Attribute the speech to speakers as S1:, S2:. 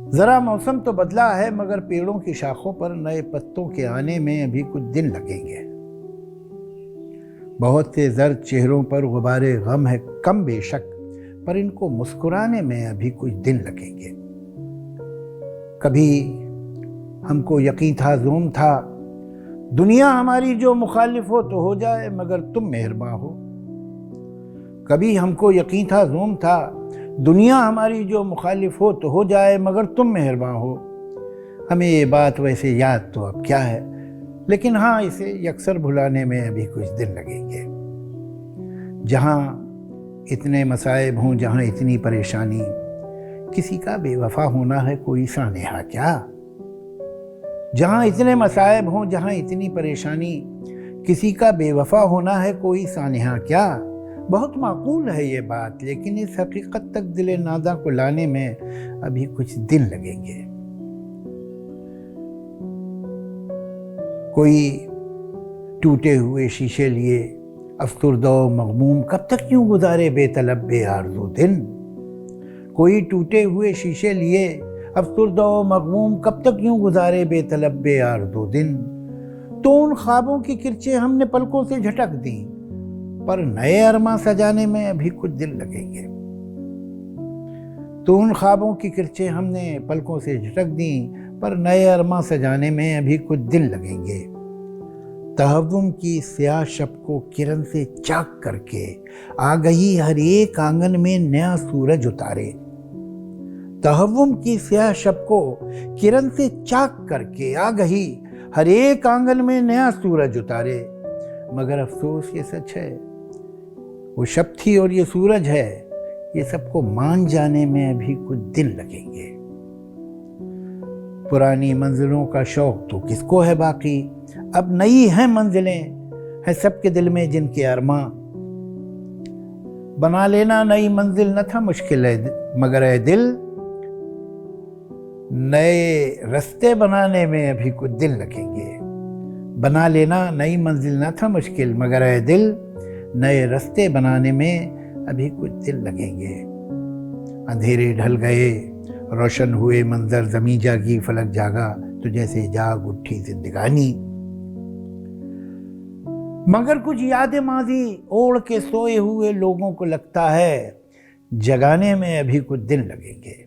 S1: जरा मौसम तो बदला है मगर पेड़ों की शाखों पर नए पत्तों के आने में अभी कुछ दिन लगेंगे। बहुत से जर्द चेहरों पर गुबारे गम है कम बेशक, पर इनको मुस्कुराने में अभी कुछ दिन लगेंगे। कभी हमको यकीन था, ज़ूम था, दुनिया हमारी जो मुखालिफ हो तो हो जाए मगर तुम मेहरबान हो। कभी हमको यकीन था, ज़ूम था, दुनिया हमारी जो मुखालिफ हो तो हो जाए मगर तुम मेहरबान हो। हमें ये बात वैसे याद तो अब क्या है, लेकिन हाँ, इसे यकसर भुलाने में अभी कुछ दिन लगेंगे। जहाँ इतने मसाइब हों, जहाँ इतनी परेशानी, किसी का बेवफा होना है कोई सानेहा क्या। जहाँ इतने मसाइब हों, जहाँ इतनी परेशानी, किसी का बेवफा होना है कोई सानेहा क्या। बहुत माकूल है ये बात, लेकिन इस हकीकत तक दिले नादा को लाने में अभी कुछ दिन लगेंगे। कोई टूटे हुए शीशे लिए अफसुर्दा मगमूम कब तक यूं गुजारे बेतलब बेआरज़ू दिन। कोई टूटे हुए शीशे लिए अफसुर्दा मगमूम कब तक यूं गुजारे बेतलब बेआरज़ू दिन। तो उन ख्वाबों की किरचें हमने पलकों से झटक दी, पर नए अरमां सजाने में अभी कुछ दिन लगेंगे। तो उन ख्वाबों की किरचें हमने पलकों से झटक दी, पर नए अरमां सजाने में अभी कुछ दिन लगेंगे। तहव्वुम की स्याह शब को किरण से चाक करके आ गई हर एक आंगन में नया सूरज उतारे। तहव्वुम की स्याह शब को किरण से चाक करके आ गई हर एक आंगन में नया सूरज उतारे। मगर अफसोस ये सच है, वो शब थी और ये सूरज है, ये सबको मान जाने में अभी कुछ दिन लगेंगे। पुरानी मंजिलों का शौक तो किसको है बाकी, अब नई हैं मंजिलें हैं सबके दिल में जिनके अरमां। बना लेना नई मंजिल न था मुश्किल है, मगर ए दिल नए रास्ते बनाने में अभी कुछ दिन लगेंगे। बना लेना नई मंजिल न था मुश्किल, मगर ए दिल नए रास्ते बनाने में अभी कुछ दिन लगेंगे। अंधेरे ढल गए, रोशन हुए मंजर, ज़मीं जागी फलक जागा, तो जैसे जाग उठी जिंदगानी। मगर कुछ यादें माजी ओढ़ के सोए हुए लोगों को लगता है जगाने में अभी कुछ दिन लगेंगे।